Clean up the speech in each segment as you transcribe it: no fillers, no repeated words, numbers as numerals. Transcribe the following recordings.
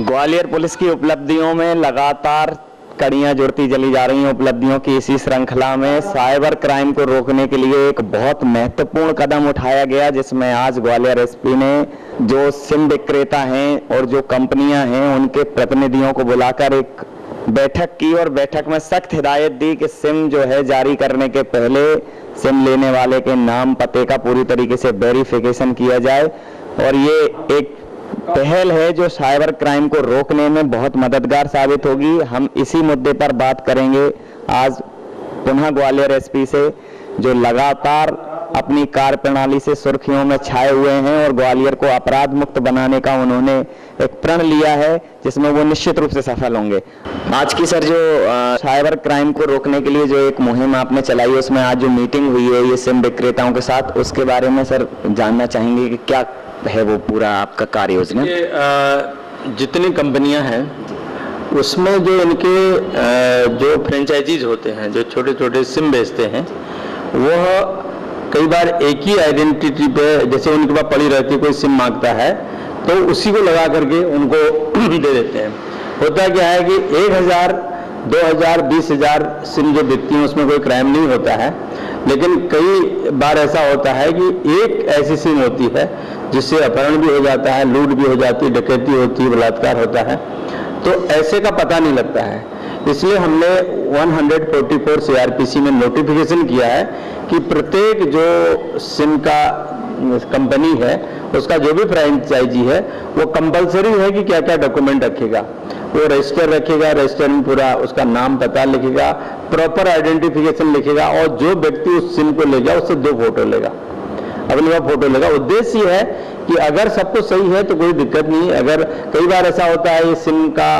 Gwalior police की उपलब्धियों में लगातार कड़ियां जुड़ती चली जा रही हैं। उपलब्धियों की इसी श्रृंखला में साइबर क्राइम को रोकने के लिए एक बहुत महत्वपूर्ण कदम उठाया गया, जिसमें आज ग्वालियर एसपी ने जो सिम विक्रेता हैं और जो कंपनियां हैं उनके प्रतिनिधियों को बुलाकर एक बैठक की और बैठक में सख्त हिदायत दी कि सिम जो है जारी करने के पहले सिम लेने वाले के नाम पते का पूरी तरीके से वेरिफिकेशन किया जाए। और ये एक पहल है जो साइबर क्राइम को रोकने में बहुत मददगार साबित होगी। हम इसी मुद्दे पर बात करेंगे आज पुनः ग्वालियर एसपी से, जो लगातार अपनी कार्यप्रणाली से सुर्खियों में छाए हुए हैं और ग्वालियर को अपराध मुक्त बनाने का उन्होंने एक प्रण लिया है, जिसमें वो निश्चित रूप से सफल होंगे। आज की सर जो साइबर क्राइम को रोकने के लिए जो एक मुहिम आपने चलाई है, उसमें आज जो मीटिंग हुई है ये सिम विक्रेताओं के साथ, उसके बारे में सर जानना चाहेंगे कि क्या है वो पूरा आपका कार्य योजना? जितनी कंपनियां हैं उसमें जो इनके जो फ्रेंचाइजीज होते हैं, जो छोटे छोटे सिम बेचते हैं, वह कई बार एक ही आइडेंटिटी पे जैसे उनके पास पड़ी रहती है, कोई सिम मांगता है तो उसी को लगा करके उनको दे देते हैं। होता क्या है कि 1000, 2000, 20,000 सिम जो बिकती हैं उसमें कोई क्राइम नहीं होता है, लेकिन कई बार ऐसा होता है कि एक ऐसी सिम होती है जिससे अपहरण भी हो जाता है, लूट भी हो जाती है, डकैती होती है, बलात्कार होता है, तो ऐसे का पता नहीं लगता है। इसलिए हमने 144 CRPC में नोटिफिकेशन किया है कि प्रत्येक जो सिम का कंपनी है उसका जो भी फ्रेंचाइजी है वो कंपलसरी है कि क्या क्या डॉक्यूमेंट रखेगा। वो रजिस्टर रखेगा, रजिस्टर में पूरा उसका नाम पता लिखेगा, प्रॉपर आइडेंटिफिकेशन लिखेगा, और जो व्यक्ति उस सिम को लेगा उससे 2 फोटो लेगा, अपनी वह फोटो लेगा। उद्देश्य ये है कि अगर सब कुछ सही है तो कोई दिक्कत नहीं। अगर कई बार ऐसा होता है ये सिम का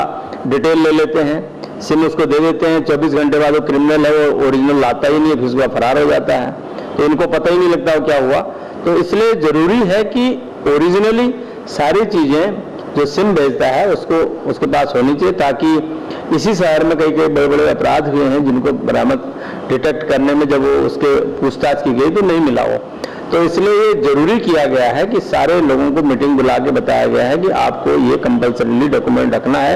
डिटेल ले लेते हैं, सिम उसको दे देते हैं, 24 घंटे बाद वो क्रिमिनल है, वो ओरिजिनल लाता ही नहीं है, फिर उसका फरार हो जाता है, तो इनको पता ही नहीं लगता वो क्या हुआ। तो इसलिए जरूरी है कि ओरिजिनली सारी चीजें जो सिम भेजता है उसको उसके पास होनी चाहिए, ताकि इसी शहर में कई कई बड़े बड़े अपराध हुए हैं जिनको बरामद डिटेक्ट करने में जब वो उसके पूछताछ की गई तो नहीं मिला हो। तो इसलिए ये जरूरी किया गया है कि सारे लोगों को मीटिंग बुला के बताया गया है कि आपको ये कंपल्सरीली डॉक्यूमेंट रखना है।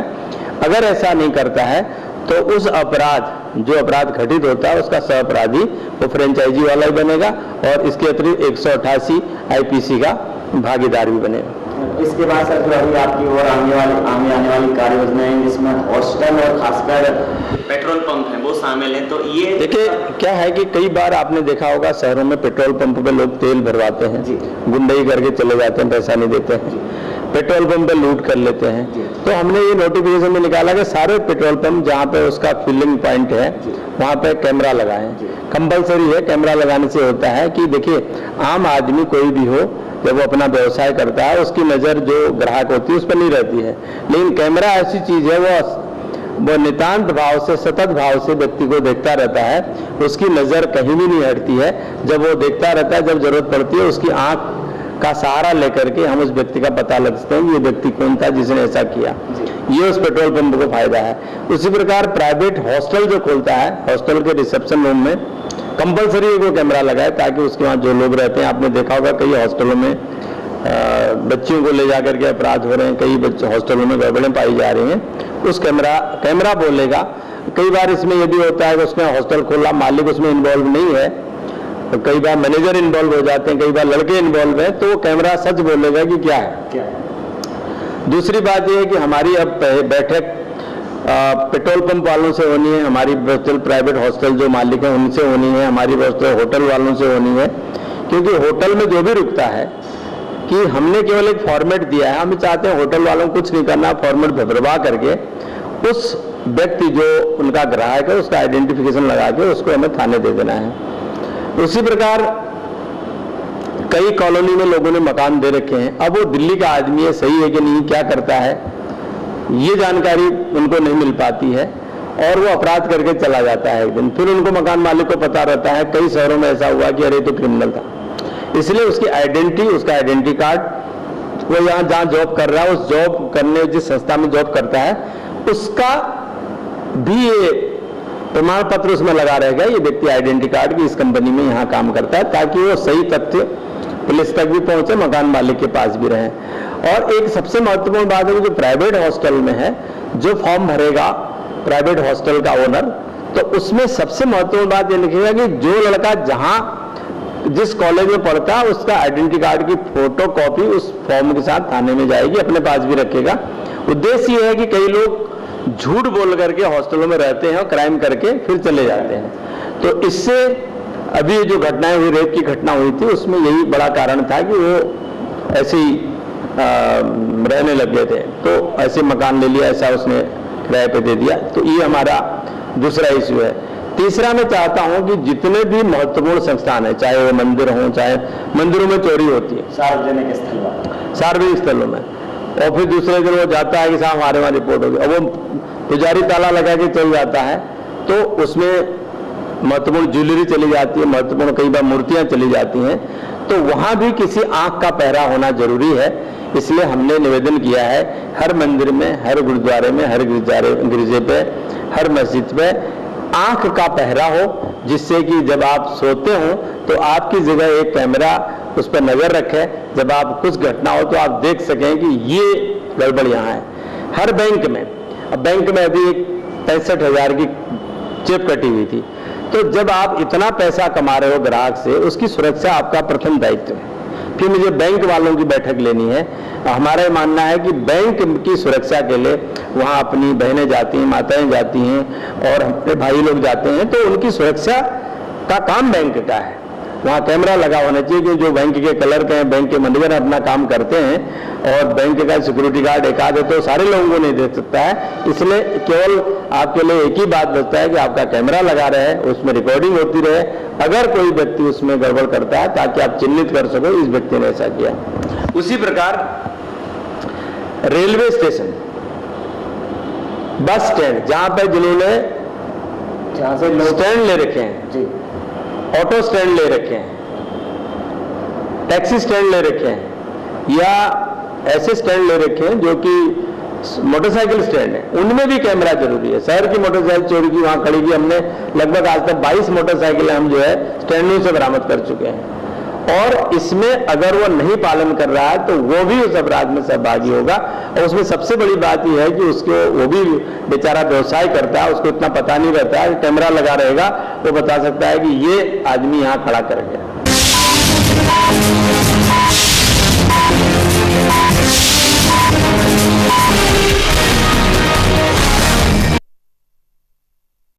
अगर ऐसा नहीं करता है तो उस अपराध जो अपराध घटित होता है उसका सह अपराधी वो फ्रेंचाइजी वाला ही बनेगा, और इसके अतिरिक्त 188 IPC का भागीदार भी बनेगा। इसके बाद सर जो अभी आपकी और आने वाली कार्य योजना है जिसमें हॉस्टल और खासकर पेट्रोल पंप हैं वो शामिल हैं, तो ये देखिए क्या है कि कई बार आपने देखा होगा शहरों में पेट्रोल पंप पे लोग तेल भरवाते हैं, गुंडई करके चले जाते हैं, पैसा नहीं देते हैं, पेट्रोल पंप पे लूट कर लेते हैं। तो हमने ये नोटिफिकेशन में निकाला कि सारे पेट्रोल पंप जहाँ पे उसका फिलिंग पॉइंट है वहाँ पे कैमरा लगाएं। कंपलसरी है, कैमरा लगाने से होता है कि देखिए आम आदमी कोई भी हो जब वो अपना व्यवसाय करता है उसकी नज़र जो ग्राहक होती है उस पर नहीं रहती है, लेकिन कैमरा ऐसी चीज़ है वो नितांत भाव से, सतत भाव से व्यक्ति को देखता रहता है, उसकी नज़र कहीं भी नहीं हटती है। जब वो देखता रहता है, जब जरूरत पड़ती है उसकी आंख का सहारा लेकर के हम उस व्यक्ति का पता लग सकते हैं ये व्यक्ति कौन था जिसने ऐसा किया। ये उस पेट्रोल पंप को फायदा है। उसी प्रकार प्राइवेट हॉस्टल जो खोलता है, हॉस्टल के रिसेप्शन रूम में कंपलसरी वो कैमरा लगाए, ताकि उसके वहाँ जो लोग रहते हैं, आपने देखा होगा कई हॉस्टलों में बच्चियों को ले जाकर के अपराध हो रहे हैं, कई हॉस्टलों में गड़बड़ें पाई जा रही हैं, उस कैमरा बोलेगा। कई बार इसमें ये भी होता है कि उसमें हॉस्टल खोला, मालिक उसमें इन्वॉल्व नहीं है, तो कई बार मैनेजर इन्वॉल्व हो जाते हैं, कई बार लड़के इन्वॉल्व हैं, तो वो कैमरा सच बोलेगा कि क्या है। दूसरी बात यह है कि हमारी अब बैठक पेट्रोल पंप वालों से होनी है, हमारी प्राइवेट हॉस्टल जो मालिक है उनसे होनी है, हमारी होटल वालों से होनी है, क्योंकि होटल में जो भी रुकता है कि हमने केवल एक फॉर्मेट दिया है, हम चाहते हैं होटल वालों को कुछ नहीं करना, फॉर्मेट भरवा करके उस व्यक्ति जो उनका ग्राहक है उसका आइडेंटिफिकेशन लगा के उसको हमें थाने दे देना है। उसी प्रकार कई कॉलोनी में लोगों ने मकान दे रखे हैं, अब वो दिल्ली का आदमी है, सही है कि नहीं, क्या करता है, ये जानकारी उनको नहीं मिल पाती है और वो अपराध करके चला जाता है एक दिन, फिर उनको मकान मालिक को पता रहता है। कई शहरों में ऐसा हुआ कि अरे तो क्रिमिनल था, इसलिए उसकी आइडेंटिटी, उसका आइडेंटिटी कार्ड, वो यहाँ जहाँ जॉब कर रहा है उस जॉब करने जिस संस्था में जॉब करता है उसका भी ये प्रमाण पत्र उसमें लगा रहेगा, ये व्यक्ति आइडेंटिटी कार्ड की इस कंपनी में यहाँ काम करता है, ताकि वो सही तथ्य पुलिस तक भी पहुंचे, मकान मालिक के पास भी रहे। और एक सबसे महत्वपूर्ण बात है कि जो प्राइवेट हॉस्टल में है, जो फॉर्म भरेगा प्राइवेट हॉस्टल का ओनर, तो उसमें सबसे महत्वपूर्ण बात ये लिखेगा कि जो लड़का जिस कॉलेज में पढ़ता है उसका आइडेंटिटी कार्ड की फोटो कॉपी उस फॉर्म के साथ थाने में जाएगी, अपने पास भी रखेगा। उद्देश्य ये है कि कई लोग झूठ बोल करके हॉस्टलों में रहते हैं और क्राइम करके फिर चले जाते हैं। तो इससे अभी जो घटनाएं हुई, रेप की घटना हुई थी, उसमें यही बड़ा कारण था कि वो ऐसे ही रहने लग गए थे, तो ऐसे मकान ले लिया, ऐसा उसने किराए पे दे दिया। तो ये हमारा दूसरा इश्यू है। तीसरा मैं चाहता हूं कि जितने भी महत्वपूर्ण संस्थान है, चाहे वो मंदिर हो, चाहे मंदिरों में चोरी होती है सार्वजनिक स्थलों में, और फिर दूसरे दिन वो जाता है कि साहब हमारे वहां रिपोर्ट होगी, और वो पुजारी ताला लगा के चल जाता है, तो उसमें महत्वपूर्ण ज्वेलरी चली जाती है, महत्वपूर्ण कई बार मूर्तियां चली जाती हैं। तो वहां भी किसी आंख का पहरा होना जरूरी है। इसलिए हमने निवेदन किया है, हर मंदिर में, हर गुरुद्वारे में, हर गिरजे पे, हर मस्जिद पे आंख का पहरा हो, जिससे कि जब आप सोते हो तो आपकी जगह एक कैमरा उस पर नजर रखे, जब आप कुछ घटना हो तो आप देख सकें कि ये गड़बड़ यहाँ है। हर बैंक में, अब बैंक में अभी एक 65,000 की जेब कटी हुई थी, तो जब आप इतना पैसा कमा रहे हो ग्राहक से, उसकी सुरक्षा आपका प्रथम दायित्व है। फिर मुझे बैंक वालों की बैठक लेनी है। हमारा मानना है कि बैंक की सुरक्षा के लिए वहां अपनी बहनें जाती हैं, माताएं जाती हैं और हमारे भाई लोग जाते हैं, तो उनकी सुरक्षा का काम बैंक का है। वहां कैमरा लगा होना चाहिए कि जो बैंक के क्लर्क हैं, बैंक के मैनेजर अपना काम करते हैं, और बैंक का सिक्योरिटी गार्ड एक आध है तो सारे लोगों को नहीं दे सकता है। इसलिए केवल आपके लिए एक ही बात बचता है कि आपका कैमरा लगा रहे, उसमें रिकॉर्डिंग होती रहे, अगर कोई व्यक्ति उसमें गड़बड़ करता है ताकि आप चिन्हित कर सको इस व्यक्ति ने ऐसा किया। उसी प्रकार रेलवे स्टेशन, बस स्टैंड, जहां पर जिन्होंने स्टैंड ले रखे हैं, ऑटो स्टैंड ले रखे हैं, टैक्सी स्टैंड ले रखे हैं, या ऐसे स्टैंड ले रखे हैं जो कि मोटरसाइकिल स्टैंड है, उनमें भी कैमरा जरूरी है। शहर की मोटरसाइकिल चोरी की वहां खड़ी की हमने लगभग आज तक 22 मोटरसाइकिलें हम जो है स्टैंडों से बरामद कर चुके हैं। और इसमें अगर वो नहीं पालन कर रहा है तो वो भी उस अपराध में सहभागी होगा। और उसमें सबसे बड़ी बात यह है कि उसको, वो भी बेचारा व्यवसाय करता है, उसको इतना पता नहीं रहता है, कैमरा लगा रहेगा वो बता सकता है कि ये आदमी यहाँ खड़ा कर गया।